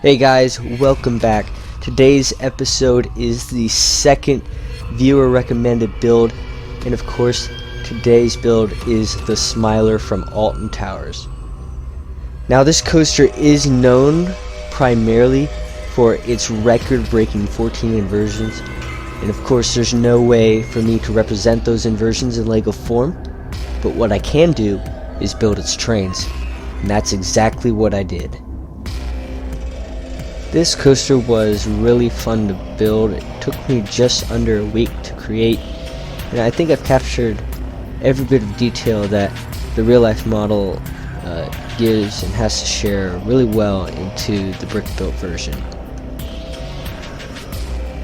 Hey guys, welcome back. Today's episode is the second viewer recommended build, and of course today's build is the Smiler from Alton Towers. Now this coaster is known primarily for its record-breaking 14 inversions, and of course there's no way for me to represent those inversions in LEGO form, but what I can do is build its trains, and that's exactly what I did. This coaster was really fun to build. It took me just under a week to create, and I think I've captured every bit of detail that the real-life model gives and has to share really well into the brick-built version.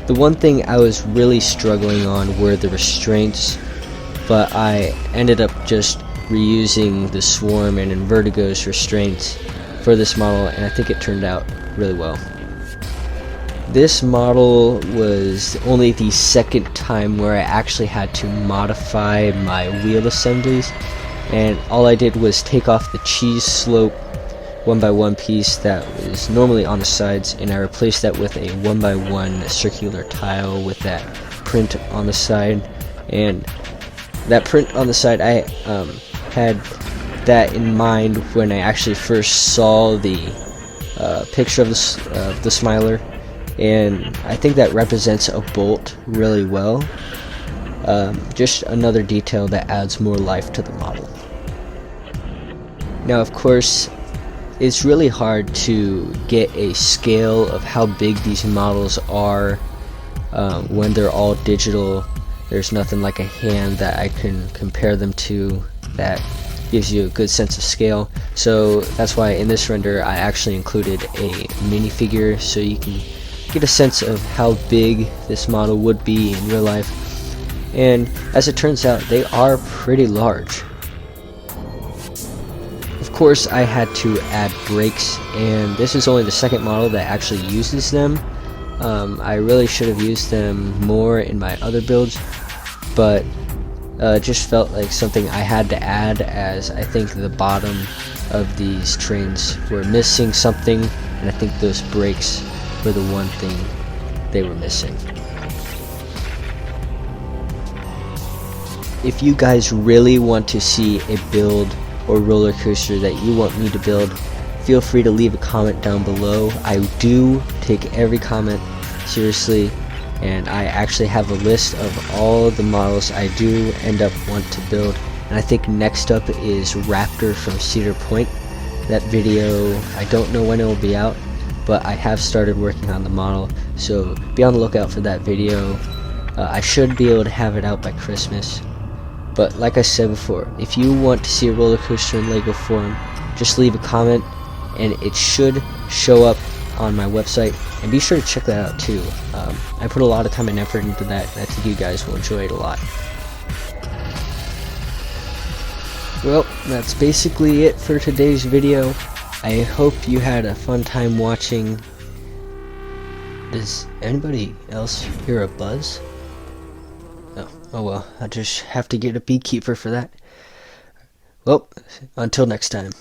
The one thing I was really struggling on were the restraints, but I ended up just reusing the Swarm and Invertigo's restraints for this model, and I think it turned out really well. This model was only the second time where I actually had to modify my wheel assemblies, and all I did was take off the cheese slope 1x1 piece that was normally on the sides, and I replaced that with a 1x1 circular tile with that print on the side. And that print on the side, I had that in mind when I actually first saw the picture of the Smiler, and I think that represents a bolt really well. Just another detail that adds more life to the model. Now of course it's really hard to get a scale of how big these models are when they're all digital. There's nothing like a hand that I can compare them to that gives you a good sense of scale, so that's why in this render I actually included a minifigure so you can get a sense of how big this model would be in real life. And as it turns out, they are pretty large. Of course I had to add brakes, and this is only the second model that actually uses them. I really should have used them more in my other builds, but it just felt like something I had to add, as I think the bottom of these trains were missing something, and I think those brakes were the one thing they were missing. If you guys really want to see a build or roller coaster that you want me to build, feel free to leave a comment down below. I do take every comment seriously, and I actually have a list of all the models I do end up want to build. And I think next up is Raptor from Cedar Point. That video, I don't know when it will be out, but I have started working on the model, so be on the lookout for that video. I should be able to have it out by Christmas. But like I said before, if you want to see a roller coaster in LEGO form, just leave a comment and it should show up on my website, and be sure to check that out too. I put a lot of time and effort into that, and I think you guys will enjoy it a lot. Well, that's basically it for today's video. I hope you had a fun time watching. Does anybody else hear a buzz? Oh well, I just have to get a beekeeper for that. Well, until next time.